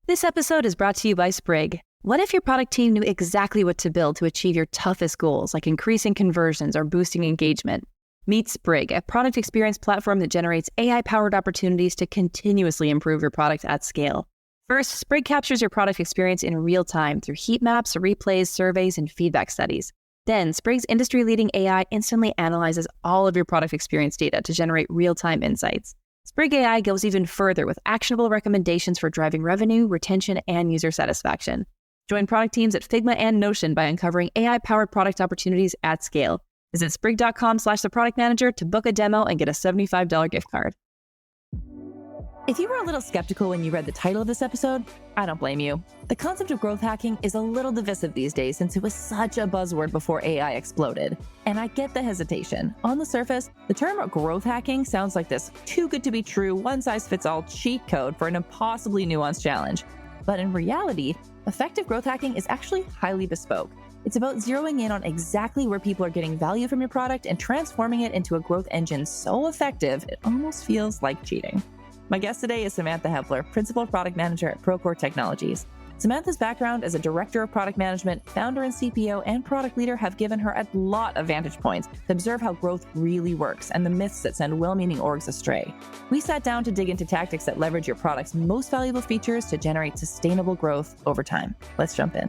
This episode is brought to you by Sprig. What if your product team knew exactly what to build to achieve your toughest goals, like increasing conversions or boosting engagement? Meet Sprig, a product experience platform that generates AI-powered opportunities to continuously improve your product at scale. First, Sprig captures your product experience in real time through heat maps, replays, surveys, and feedback studies. Then, Sprig's industry-leading AI instantly analyzes all of your product experience data to generate real-time insights. Sprig AI goes even further with actionable recommendations for driving revenue, retention, and user satisfaction. Join product teams at Figma and Notion by uncovering AI-powered product opportunities at scale. Visit sprig.com/theproductmanager to book a demo and get a $75 gift card. If you were a little skeptical when you read the title of this episode, I don't blame you. The concept of growth hacking is a little divisive these days since it was such a buzzword before AI exploded. And I get the hesitation. On the surface, the term growth hacking sounds like this too good to be true, one-size-fits-all cheat code for an impossibly nuanced challenge. But in reality, effective growth hacking is actually highly bespoke. It's about zeroing in on exactly where people are getting value from your product and transforming it into a growth engine so effective it almost feels like cheating. My guest today is Samantha Hepler, Principal Product Manager at Procore Technologies. Samantha's background as a Director of Product Management, Founder and CPO, and Product Leader have given her a lot of vantage points to observe how growth really works and the myths that send well-meaning orgs astray. We sat down to dig into tactics that leverage your product's most valuable features to generate sustainable growth over time. Let's jump in.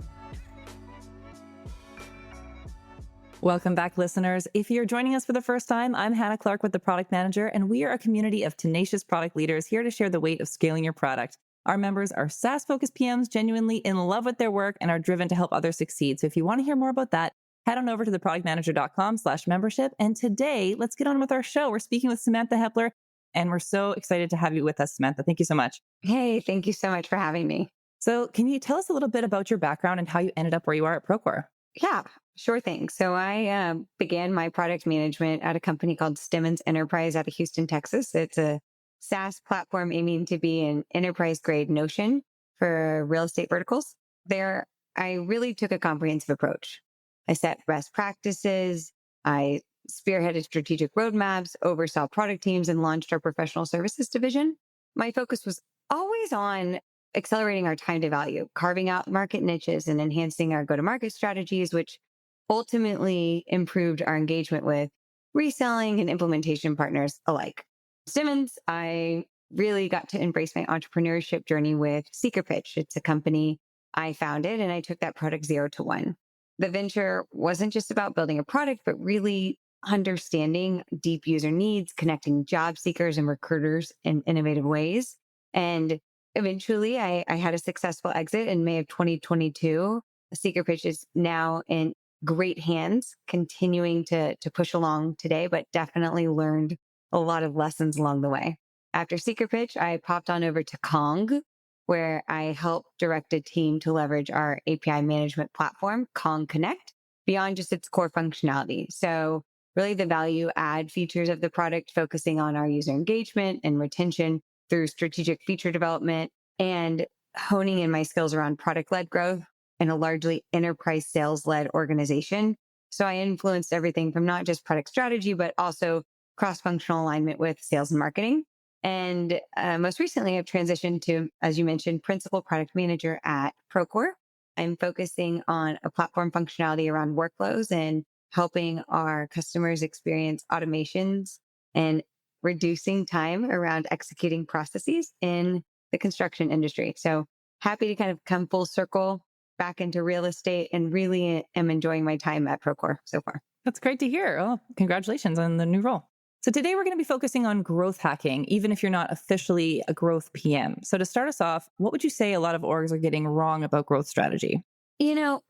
Welcome back, listeners. If you're joining us for the first time, I'm Hannah Clark with The Product Manager, and we are a community of tenacious product leaders here to share the weight of scaling your product. Our members are SaaS-focused PMs, genuinely in love with their work, and are driven to help others succeed. So if you want to hear more about that, head on over to theproductmanager.com/membership. And today, let's get on with our show. We're speaking with Samantha Hepler, and we're so excited to have you with us, Samantha. Thank you so much. Hey, thank you so much for having me. So can you tell us a little bit about your background and how you ended up where you are at Procore? Yeah, sure thing. So I began my product management at a company called Stimmons Enterprise out of Houston, Texas. It's a SaaS platform aiming to be an enterprise-grade Notion for real estate verticals. There, I really took a comprehensive approach. I set best practices, I spearheaded strategic roadmaps, oversaw product teams, and launched our professional services division. My focus was always on accelerating our time to value, carving out market niches, and enhancing our go-to-market strategies, which ultimately improved our engagement with reselling and implementation partners alike. Simmons, I really got to embrace my entrepreneurship journey with Seeker Pitch. It's a company I founded, and I took that product 0 to 1. The venture wasn't just about building a product, but really understanding deep user needs, connecting job seekers and recruiters in innovative ways. And eventually, I had a successful exit in May of 2022. Seeker Pitch is now in great hands, continuing to push along today, but definitely learned a lot of lessons along the way. After Seeker Pitch, I popped on over to Kong, where I helped direct a team to leverage our API management platform, Kong Connect, beyond just its core functionality. So really the value add features of the product, focusing on our user engagement and retention through strategic feature development and honing in my skills around product-led growth in a largely enterprise sales-led organization. So I influenced everything from not just product strategy, but also cross-functional alignment with sales and marketing. And most recently, I've transitioned to, as you mentioned, Principal Product Manager at Procore. I'm focusing on a platform functionality around workflows and helping our customers experience automations and reducing time around executing processes in the construction industry. So happy to kind of come full circle back into real estate and really am enjoying my time at Procore so far. That's great to hear. Oh, congratulations on the new role. So today we're going to be focusing on growth hacking, even if you're not officially a growth PM. So to start us off, what would you say a lot of orgs are getting wrong about growth strategy? You know,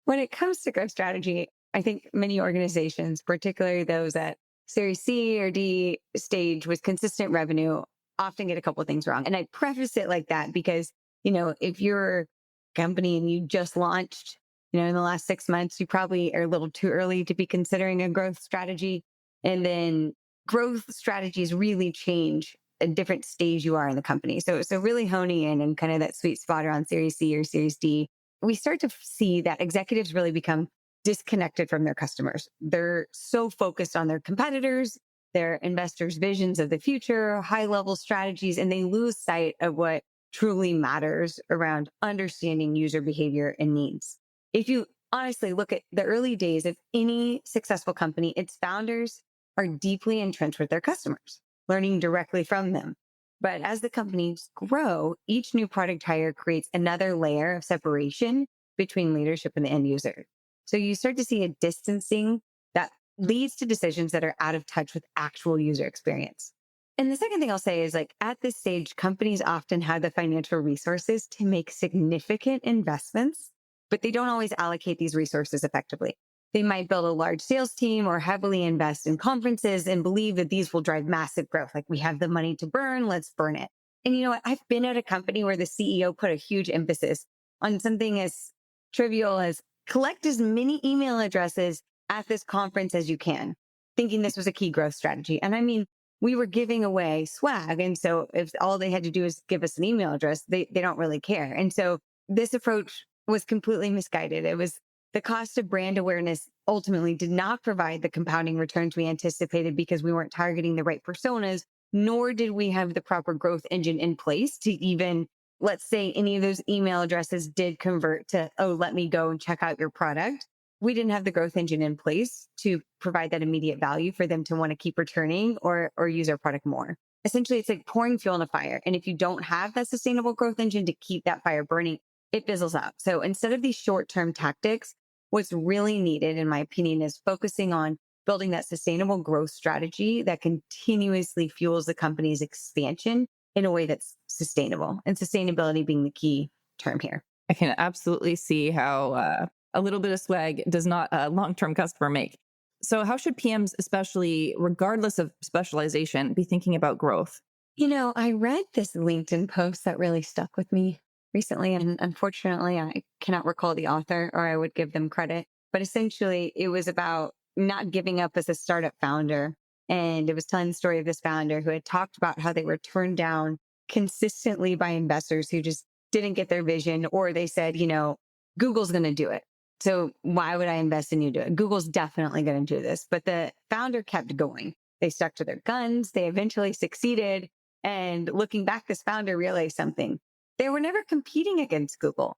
when it comes to growth strategy, I think many organizations, particularly those at Series C or D stage with consistent revenue, often get a couple of things wrong. And I preface it like that because, if you're a company and you just launched, in the last 6 months, you probably are a little too early to be considering a growth strategy. And then growth strategies really change at different stage you are in the company. So really honing in and kind of that sweet spot around Series C or Series D, we start to see that executives really become disconnected from their customers. They're so focused on their competitors, their investors' visions of the future, high-level strategies, and they lose sight of what truly matters around understanding user behavior and needs. If you honestly look at the early days of any successful company, its founders are deeply entrenched with their customers, learning directly from them. But as the companies grow, each new product hire creates another layer of separation between leadership and the end user. So you start to see a distancing that leads to decisions that are out of touch with actual user experience. And the second thing I'll say is like at this stage, companies often have the financial resources to make significant investments, but they don't always allocate these resources effectively. They might build a large sales team or heavily invest in conferences and believe that these will drive massive growth. Like we have the money to burn, let's burn it. And you know what? I've been at a company where the CEO put a huge emphasis on something as trivial as collect as many email addresses at this conference as you can, thinking this was a key growth strategy. And I mean, we were giving away swag. And so if all they had to do is give us an email address, they don't really care. And so this approach was completely misguided. It was the cost of brand awareness ultimately did not provide the compounding returns we anticipated because we weren't targeting the right personas, nor did we have the proper growth engine in place to even, let's say any of those email addresses did convert to, oh, let me go and check out your product. We didn't have the growth engine in place to provide that immediate value for them to want to keep returning or use our product more. Essentially, it's like pouring fuel in a fire. And if you don't have that sustainable growth engine to keep that fire burning, it fizzles out. So instead of these short-term tactics, what's really needed, in my opinion, is focusing on building that sustainable growth strategy that continuously fuels the company's expansion in a way that's sustainable, and sustainability being the key term here. I can absolutely see how a little bit of swag does not a long-term customer make. So how should PMs, especially regardless of specialization, be thinking about growth? You know, I read this LinkedIn post that really stuck with me recently, and unfortunately, I cannot recall the author or I would give them credit. But essentially, it was about not giving up as a startup founder. And it was telling the story of this founder who had talked about how they were turned down consistently by investors who just didn't get their vision, or they said, you know, Google's going to do it. So why would I invest in you to do it? Google's definitely going to do this. But the founder kept going. They stuck to their guns. They eventually succeeded. And looking back, this founder realized something. They were never competing against Google.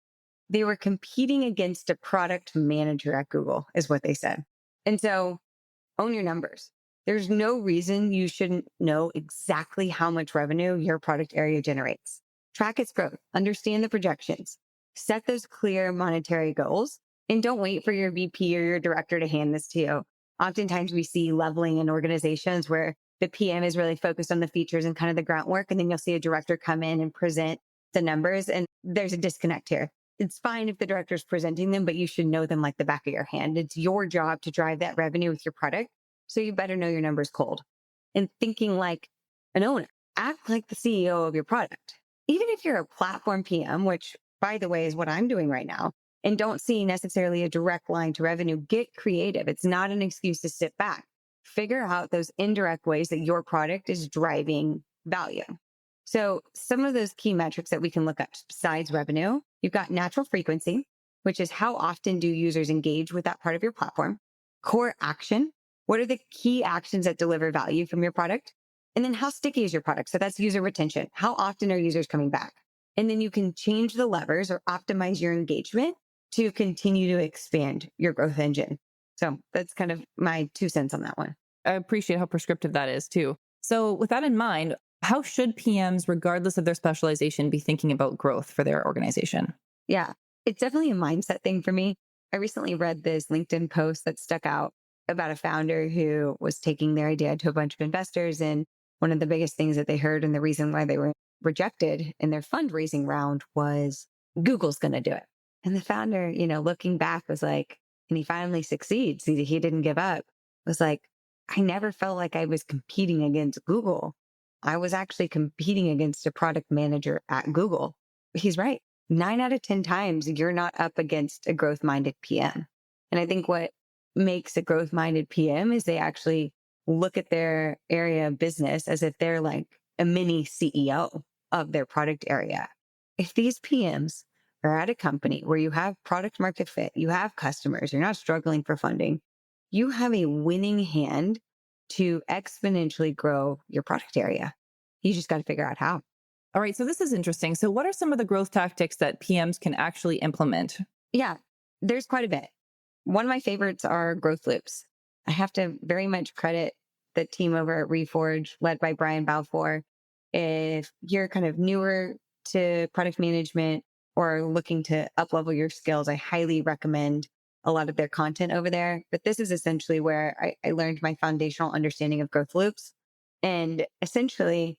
They were competing against a product manager at Google, is what they said. And so own your numbers. There's no reason you shouldn't know exactly how much revenue your product area generates. Track its growth, understand the projections, set those clear monetary goals, and don't wait for your VP or your director to hand this to you. Oftentimes we see leveling in organizations where the PM is really focused on the features and kind of the grunt work, and then you'll see a director come in and present the numbers, and there's a disconnect here. It's fine if the director's presenting them, but you should know them like the back of your hand. It's your job to drive that revenue with your product. So you better know your numbers cold. And thinking like an owner, act like the CEO of your product. Even if you're a platform PM, which by the way is what I'm doing right now, and don't see necessarily a direct line to revenue, get creative. It's not an excuse to sit back. Figure out those indirect ways that your product is driving value. So some of those key metrics that we can look at besides revenue, you've got natural frequency, which is how often do users engage with that part of your platform. Core action, what are the key actions that deliver value from your product? And then how sticky is your product? So that's user retention. How often are users coming back? And then you can change the levers or optimize your engagement to continue to expand your growth engine. So that's kind of my 2 cents on that one. I appreciate how prescriptive that is too. So with that in mind, how should PMs, regardless of their specialization, be thinking about growth for their organization? Yeah, it's definitely a mindset thing for me. I recently read this LinkedIn post that stuck out about a founder who was taking their idea to a bunch of investors. And one of the biggest things that they heard and the reason why they were rejected in their fundraising round was Google's going to do it. And the founder, you know, looking back was like, and he finally succeeds. He didn't give up. Was like, I never felt like I was competing against Google. I was actually competing against a product manager at Google. He's right. 9 out of 10 times you're not up against a growth-minded PM. And I think what makes a growth-minded PM is they actually look at their area of business as if they're like a mini CEO of their product area. If these PMs are at a company where you have product market fit, you have customers, you're not struggling for funding, you have a winning hand to exponentially grow your product area. You just got to figure out how. All right. So this is interesting. So what are some of the growth tactics that PMs can actually implement? Yeah, there's quite a bit. One of my favorites are growth loops. I have to very much credit the team over at Reforge, led by Brian Balfour. If you're kind of newer to product management or looking to uplevel your skills, I highly recommend a lot of their content over there. But this is essentially where I learned my foundational understanding of growth loops. And essentially,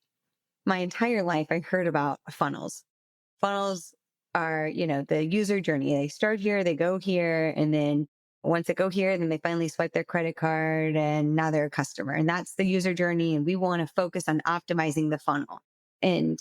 my entire life, I heard about funnels. Funnels are, the user journey. They start here, they go here, and then once they go here, then they finally swipe their credit card and now they're a customer. And that's the user journey. And we want to focus on optimizing the funnel. And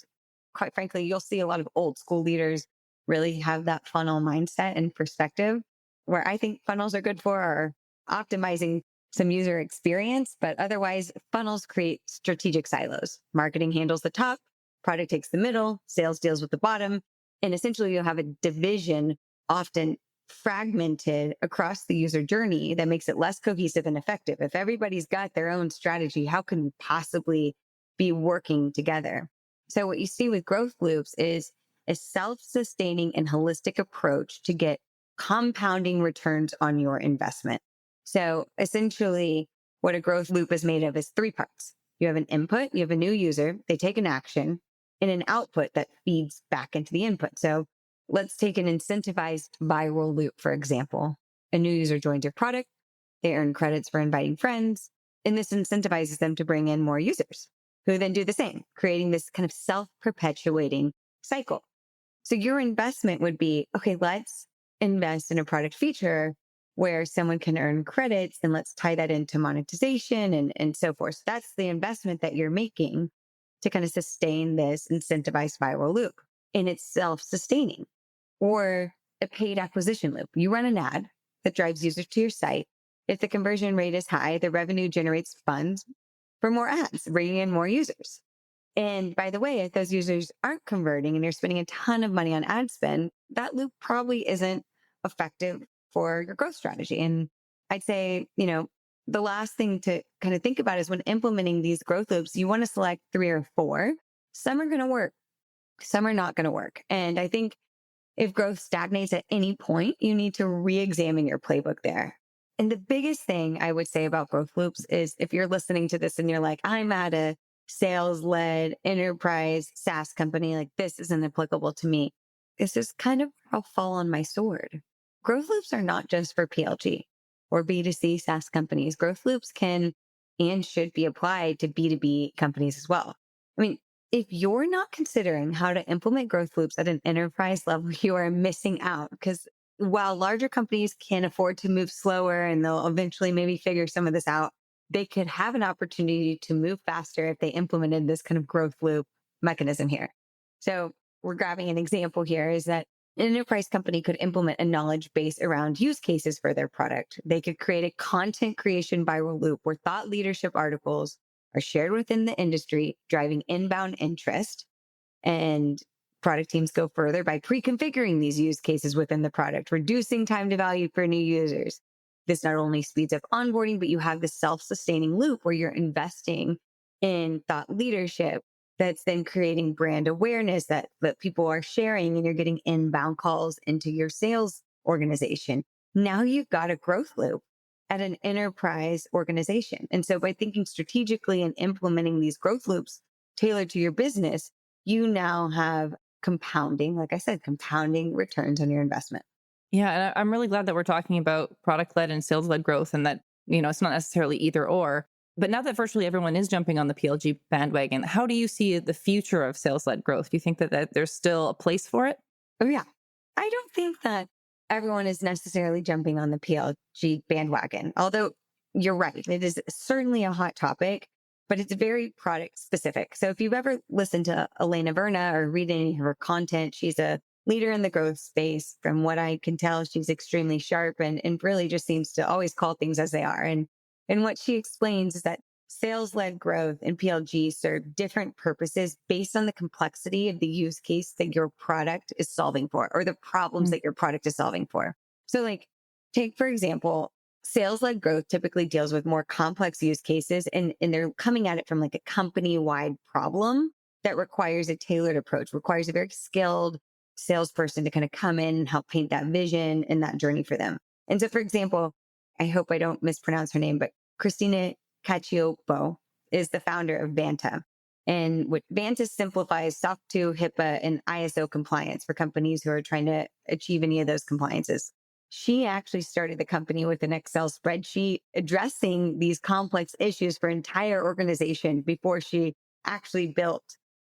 quite frankly, you'll see a lot of old school leaders really have that funnel mindset and perspective. Where I think funnels are good for are optimizing some user experience, but otherwise funnels create strategic silos. Marketing handles the top, product takes the middle, sales deals with the bottom. And essentially you'll have a division often fragmented across the user journey that makes it less cohesive and effective. If everybody's got their own strategy, how can we possibly be working together? So what you see with growth loops is a self-sustaining and holistic approach to get compounding returns on your investment. So essentially what a growth loop is made of is three parts. You have an input, you have a new user, they take an action, and an output that feeds back into the input. So let's take an incentivized viral loop, for example. A new user joins your product, they earn credits for inviting friends, and this incentivizes them to bring in more users who then do the same, creating this kind of self-perpetuating cycle. So your investment would be, okay, let's invest in a product feature where someone can earn credits and let's tie that into monetization and so forth. So that's the investment that you're making to kind of sustain this incentivized viral loop. And it's self-sustaining. Or a paid acquisition loop. You run an ad that drives users to your site. If the conversion rate is high, the revenue generates funds for more ads, bringing in more users. And by the way, if those users aren't converting and you're spending a ton of money on ad spend, that loop probably isn't effective for your growth strategy. And I'd say, the last thing to kind of think about is when implementing these growth loops, you want to select 3 or 4. Some are going to work. Some are not going to work. And I think if growth stagnates at any point, you need to re-examine your playbook there. And the biggest thing I would say about growth loops is if you're listening to this and you're like, I'm at a sales-led enterprise SaaS company, like this isn't applicable to me. It's just kind of I'll fall on my sword. Growth loops are not just for PLG or B2C SaaS companies. Growth loops can and should be applied to B2B companies as well. I mean, if you're not considering how to implement growth loops at an enterprise level, you are missing out because while larger companies can afford to move slower and they'll eventually maybe figure some of this out, they could have an opportunity to move faster if they implemented this kind of growth loop mechanism here. So we're grabbing an example here is that an enterprise company could implement a knowledge base around use cases for their product. They could create a content creation viral loop where thought leadership articles are shared within the industry, driving inbound interest. And product teams go further by pre-configuring these use cases within the product, reducing time to value for new users. This not only speeds up onboarding, but you have this self-sustaining loop where you're investing in thought leadership that's then creating brand awareness that people are sharing and you're getting inbound calls into your sales organization. Now you've got a growth loop at an enterprise organization. And so by thinking strategically and implementing these growth loops tailored to your business, you now have compounding, like I said, compounding returns on your investment. Yeah, and I'm really glad that we're talking about product-led and sales-led growth and that, it's not necessarily either or. But now that virtually everyone is jumping on the PLG bandwagon, how do you see the future of sales-led growth? Do you think that there's still a place for it? Oh, yeah. I don't think that everyone is necessarily jumping on the PLG bandwagon, although you're right. It is certainly a hot topic, but it's very product specific. So if you've ever listened to Elena Verna or read any of her content, she's a leader in the growth space. From what I can tell, she's extremely sharp and really just seems to always call things as they are. And what she explains is that sales-led growth and PLG serve different purposes based on the complexity of the use case that your product is solving for or the problems that your product is solving for. So like, take, for example, sales-led growth typically deals with more complex use cases and they're coming at it from like a company-wide problem that requires a tailored approach, requires a very skilled salesperson to kind of come in and help paint that vision and that journey for them. And so, for example, I hope I don't mispronounce her name, but Christina Cacioppo is the founder of Vanta. And what Vanta simplifies SOC 2, HIPAA, and ISO compliance for companies who are trying to achieve any of those compliances. She actually started the company with an Excel spreadsheet addressing these complex issues for entire organization before she actually built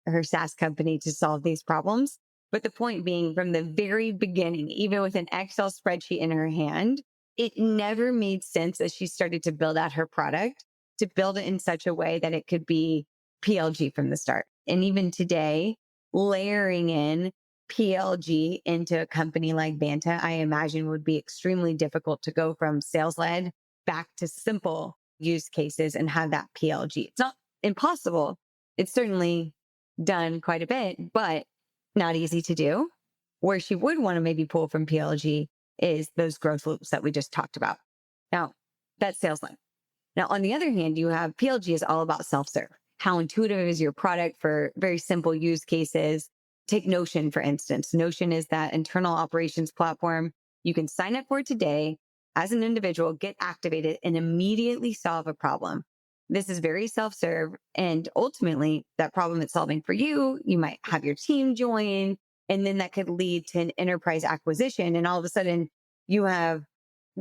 her SaaS company to solve these problems. But the point being, from the very beginning, even with an Excel spreadsheet in her hand, it never made sense as she started to build out her product to build it in such a way that it could be PLG from the start. And even today, layering in PLG into a company like Vanta, I imagine would be extremely difficult to go from sales led back to simple use cases and have that PLG. It's not impossible. It's certainly done quite a bit, but not easy to do. Where she would want to maybe pull from PLG is those growth loops that we just talked about. Now, that's sales led. Now, on the other hand, you have PLG is all about self-serve. How intuitive is your product for very simple use cases? Take Notion, for instance. Notion is that internal operations platform. You can sign up for it today as an individual, get activated, and immediately solve a problem. This is very self-serve. And ultimately, that problem it's solving for you, you might have your team join, and then that could lead to an enterprise acquisition. And all of a sudden, you have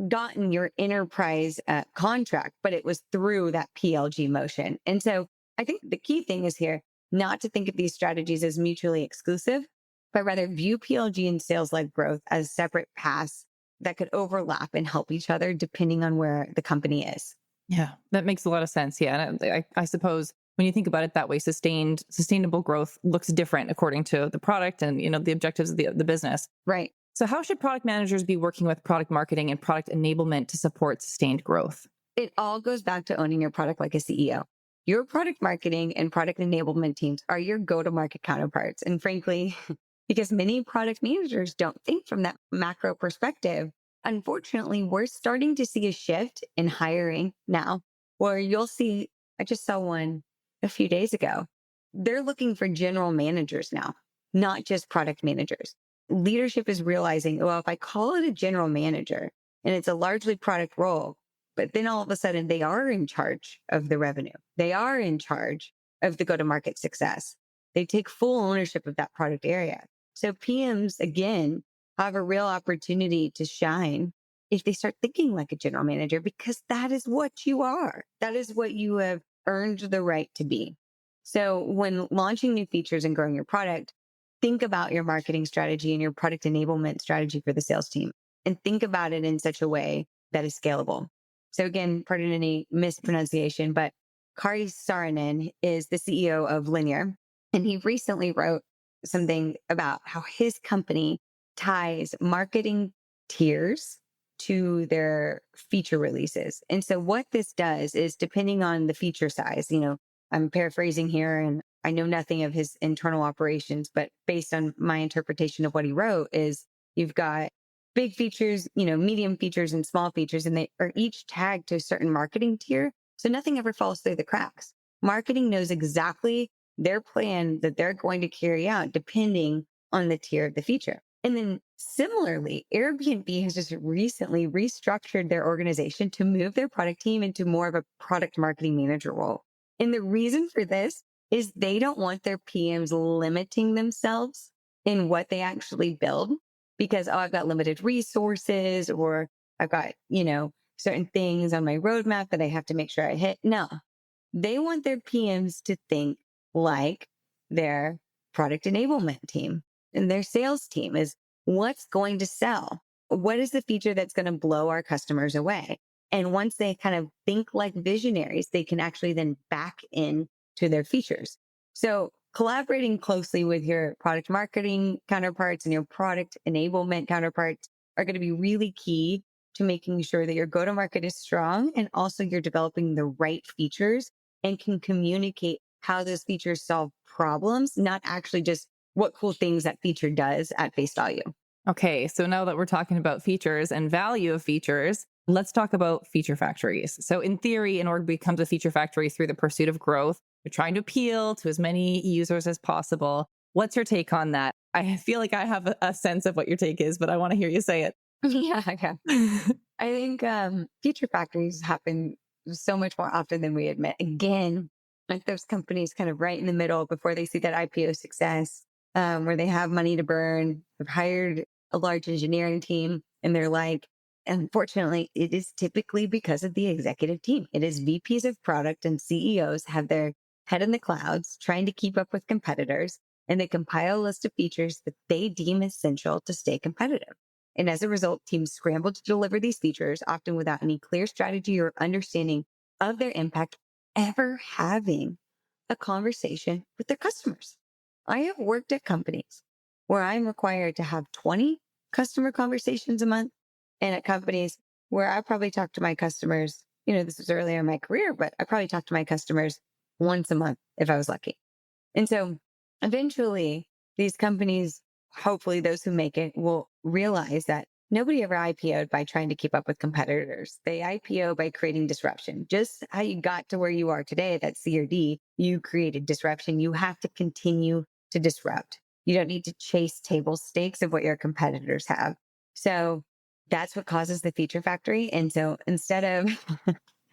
gotten your enterprise contract, but it was through that PLG motion. And so I think the key thing is here, not to think of these strategies as mutually exclusive, but rather view PLG and sales-led growth as separate paths that could overlap and help each other depending on where the company is. Yeah, that makes a lot of sense. Yeah. And I suppose when you think about it that way, sustainable growth looks different according to the product and, the objectives of the business. Right. So how should product managers be working with product marketing and product enablement to support sustained growth? It all goes back to owning your product like a CEO. Your product marketing and product enablement teams are your go-to-market counterparts. And frankly, because many product managers don't think from that macro perspective, unfortunately, we're starting to see a shift in hiring now where you'll see, I just saw one a few days ago. They're looking for general managers now, not just product managers. Leadership is realizing, well, if I call it a general manager and it's a largely product role, but then all of a sudden they are in charge of the revenue. They are in charge of the go-to-market success. They take full ownership of that product area. So PMs, again, have a real opportunity to shine if they start thinking like a general manager, because that is what you are. That is what you have earned the right to be. So when launching new features and growing your product, think about your marketing strategy and your product enablement strategy for the sales team, and think about it in such a way that is scalable. So again, pardon any mispronunciation, but Kari Saarinen is the CEO of Linear, and he recently wrote something about how his company ties marketing tiers to their feature releases. And so what this does is, depending on the feature size, I'm paraphrasing here and I know nothing of his internal operations, but based on my interpretation of what he wrote is you've got big features, medium features and small features, and they are each tagged to a certain marketing tier. So nothing ever falls through the cracks. Marketing knows exactly their plan that they're going to carry out depending on the tier of the feature. And then similarly, Airbnb has just recently restructured their organization to move their product team into more of a product marketing manager role. And the reason for this is they don't want their PMs limiting themselves in what they actually build because, I've got limited resources, or I've got, certain things on my roadmap that I have to make sure I hit. No, they want their PMs to think like their product enablement team and their sales team is what's going to sell. What is the feature that's going to blow our customers away? And once they kind of think like visionaries, they can actually then back in to their features. So collaborating closely with your product marketing counterparts and your product enablement counterparts are going to be really key to making sure that your go-to-market is strong, and also you're developing the right features and can communicate how those features solve problems, not actually just what cool things that feature does at face value. Okay, so now that we're talking about features and value of features, let's talk about feature factories. So in theory, an org becomes a feature factory through the pursuit of growth. You're trying to appeal to as many users as possible. What's your take on that? I feel like I have a sense of what your take is, but I want to hear you say it. Yeah. I think feature factories happen so much more often than we admit. Again, like those companies kind of right in the middle before they see that IPO success, where they have money to burn, have hired a large engineering team, and they're like, unfortunately, it is typically because of the executive team. It is VPs of product and CEOs have their head in the clouds trying to keep up with competitors, and they compile a list of features that they deem essential to stay competitive. And as a result, teams scramble to deliver these features, often without any clear strategy or understanding of their impact, ever having a conversation with their customers. I have worked at companies where I'm required to have 20 customer conversations a month, and at companies where I probably talk to my customers, this was earlier in my career, but I probably talk to my customers once a month if I was lucky. And so eventually these companies, hopefully those who make it, will realize that nobody ever IPO'd by trying to keep up with competitors. They IPO by creating disruption. Just how you got to where you are today, that C or D, you created disruption. You have to continue to disrupt. You don't need to chase table stakes of what your competitors have. So that's what causes the feature factory. And so instead of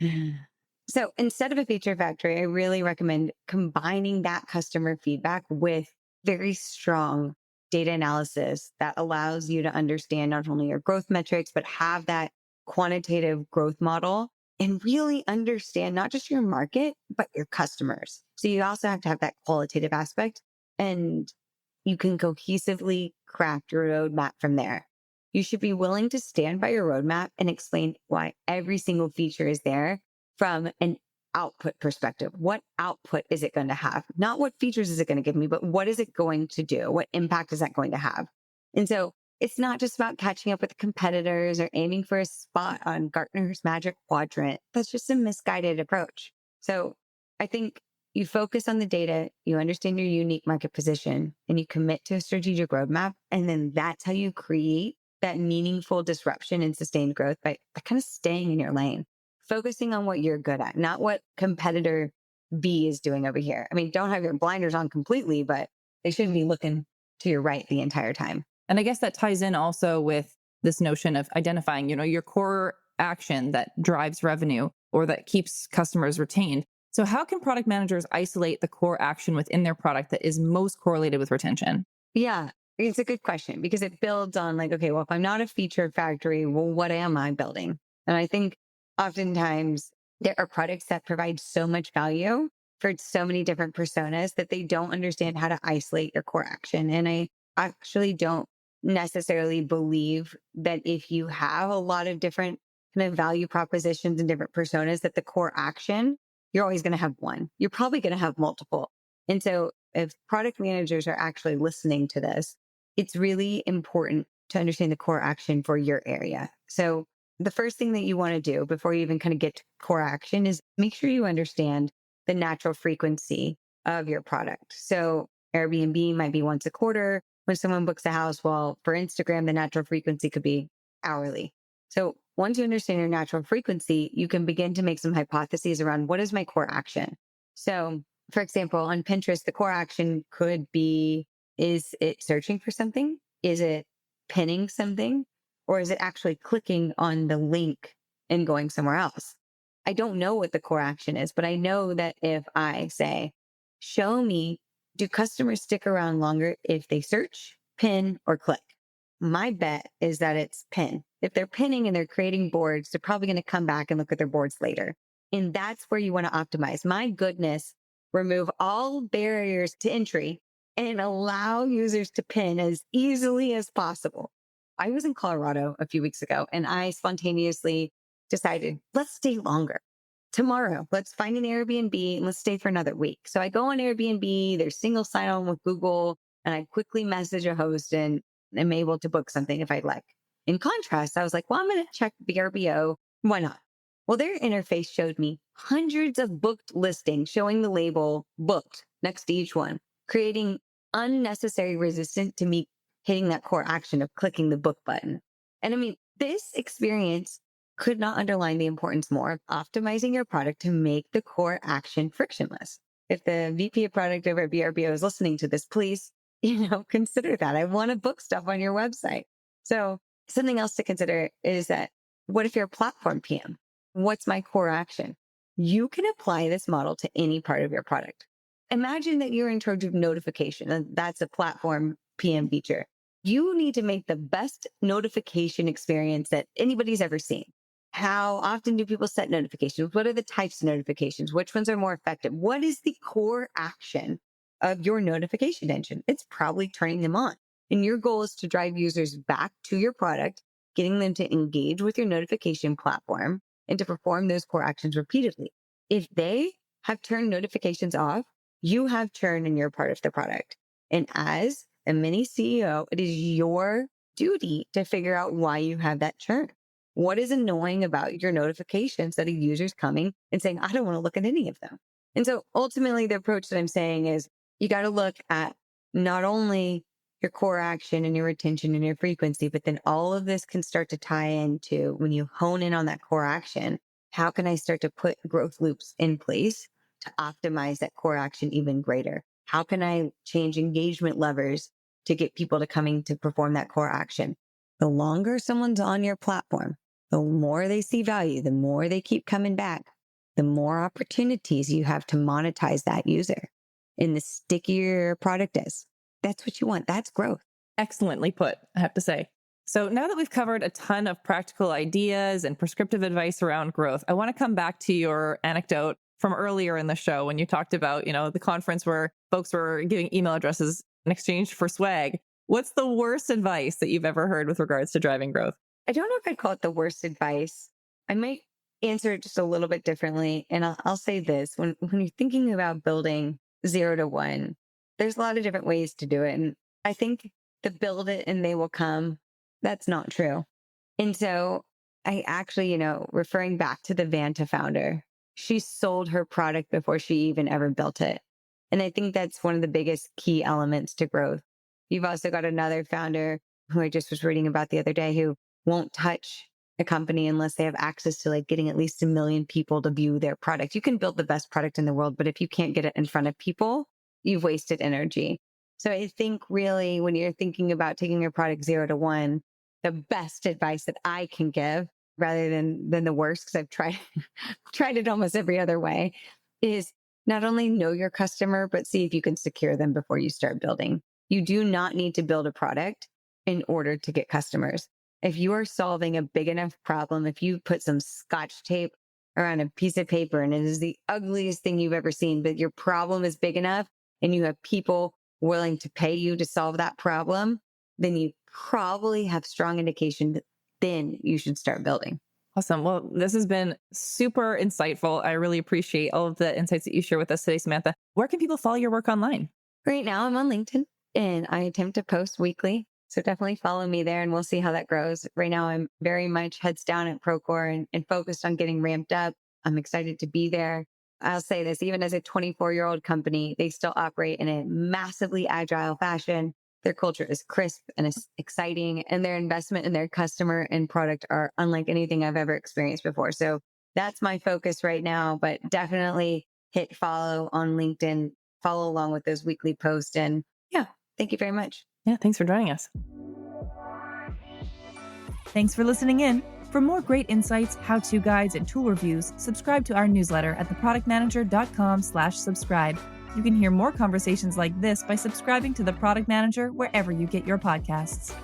a feature factory, I really recommend combining that customer feedback with very strong data analysis that allows you to understand not only your growth metrics, but have that quantitative growth model and really understand not just your market, but your customers. So you also have to have that qualitative aspect, and you can cohesively craft your roadmap from there. You should be willing to stand by your roadmap and explain why every single feature is there from an output perspective. What output is it going to have? Not what features is it going to give me, but what is it going to do? What impact is that going to have? And so it's not just about catching up with competitors or aiming for a spot on Gartner's Magic Quadrant. That's just a misguided approach. So I think you focus on the data, you understand your unique market position, and you commit to a strategic roadmap. And then that's how you create that meaningful disruption and sustained growth by kind of staying in your lane, focusing on what you're good at, not what competitor B is doing over here. I mean, don't have your blinders on completely, but they shouldn't be looking to your right the entire time. And I guess that ties in also with this notion of identifying, your core action that drives revenue or that keeps customers retained. So how can product managers isolate the core action within their product that is most correlated with retention? Yeah, it's a good question because it builds on like, okay, well, if I'm not a feature factory, well, what am I building? And I think oftentimes there are products that provide so much value for so many different personas that they don't understand how to isolate your core action. And I actually don't necessarily believe that if you have a lot of different kind of value propositions and different personas, that the core action, you're always going to have one. You're probably going to have multiple. And so if product managers are actually listening to this, it's really important to understand the core action for your area. So the first thing that you want to do before you even kind of get to core action is make sure you understand the natural frequency of your product. So Airbnb might be once a quarter when someone books a house. Well, for Instagram, the natural frequency could be hourly. So once you understand your natural frequency, you can begin to make some hypotheses around what is my core action. So for example, on Pinterest, the core action could be, is it searching for something? Is it pinning something? Or is it actually clicking on the link and going somewhere else? I don't know what the core action is, but I know that if I say, show me, do customers stick around longer if they search, pin, or click? My bet is that it's pin. If they're pinning and they're creating boards, they're probably going to come back and look at their boards later. And that's where you want to optimize. My goodness, remove all barriers to entry and allow users to pin as easily as possible. I was in Colorado a few weeks ago and I spontaneously decided, let's stay longer. Tomorrow, let's find an Airbnb and let's stay for another week. So I go on Airbnb, there's single sign-on with Google, and I quickly message a host and am able to book something if I'd like. In contrast, I was like, well, I'm going to check VRBO. Why not? Well, their interface showed me hundreds of booked listings showing the label booked next to each one, creating unnecessary resistance to me hitting that core action of clicking the book button. And I mean, this experience could not underline the importance more of optimizing your product to make the core action frictionless. if the VP of product over at VRBO is listening to this, please, consider that. I want to book stuff on your website. So something else to consider is that what if you're a platform PM? What's my core action? You can apply this model to any part of your product. Imagine that you're in charge of notification, and that's a platform PM feature. You need to make the best notification experience that anybody's ever seen. How often do people set notifications? What are the types of notifications? Which ones are more effective? What is the core action of your notification engine? It's probably turning them on. And your goal is to drive users back to your product, getting them to engage with your notification platform and to perform those core actions repeatedly. If they have turned notifications off, you have churn in your part of the product. And as a mini CEO, it is your duty to figure out why you have that churn. What is annoying about your notifications that a user's coming and saying, I don't want to look at any of them? And so ultimately, the approach that I'm saying is you got to look at not only your core action and your retention and your frequency, but then all of this can start to tie into when you hone in on that core action, how can I start to put growth loops in place to optimize that core action even greater? How can I change engagement levers to get people to coming to perform that core action? The longer someone's on your platform, the more they see value, the more they keep coming back, the more opportunities you have to monetize that user. And the stickier your product is. That's what you want. That's growth. Excellently put, I have to say. So now that we've covered a ton of practical ideas and prescriptive advice around growth, I want to come back to your anecdote from earlier in the show when you talked about, the conference where folks were giving email addresses in exchange for swag. What's the worst advice that you've ever heard with regards to driving growth? I don't know if I'd call it the worst advice. I might answer it just a little bit differently. And I'll say this, when you're thinking about building 0 to 1, there's a lot of different ways to do it. And I think the build it and they will come, that's not true. And so I actually, referring back to the Vanta founder, she sold her product before she even ever built it. And I think that's one of the biggest key elements to growth. You've also got another founder who I just was reading about the other day who won't touch a company unless they have access to getting at least 1 million people to view their product. You can build the best product in the world, but if you can't get it in front of people, you've wasted energy. So I think really when you're thinking about taking your product 0 to 1, the best advice that I can give rather than the worst, because I've tried it almost every other way, is not only know your customer, but see if you can secure them before you start building. You do not need to build a product in order to get customers. If you are solving a big enough problem, if you put some Scotch tape around a piece of paper and it is the ugliest thing you've ever seen, but your problem is big enough and you have people willing to pay you to solve that problem, then you probably have strong indication that then you should start building. Awesome. Well, this has been super insightful. I really appreciate all of the insights that you share with us today, Samantha. Where can people follow your work online? Right now, I'm on LinkedIn and I attempt to post weekly. So definitely follow me there and we'll see how that grows. Right now, I'm very much heads down at Procore and focused on getting ramped up. I'm excited to be there. I'll say this, even as a 24-year-old company, they still operate in a massively agile fashion. Their culture is crisp and is exciting, and their investment in their customer and product are unlike anything I've ever experienced before. So that's my focus right now, but definitely hit follow on LinkedIn, follow along with those weekly posts. And yeah, thank you very much. Yeah, thanks for joining us. Thanks for listening in. For more great insights, how-to guides, and tool reviews, subscribe to our newsletter at theproductmanager.com/subscribe. You can hear more conversations like this by subscribing to The Product Manager wherever you get your podcasts.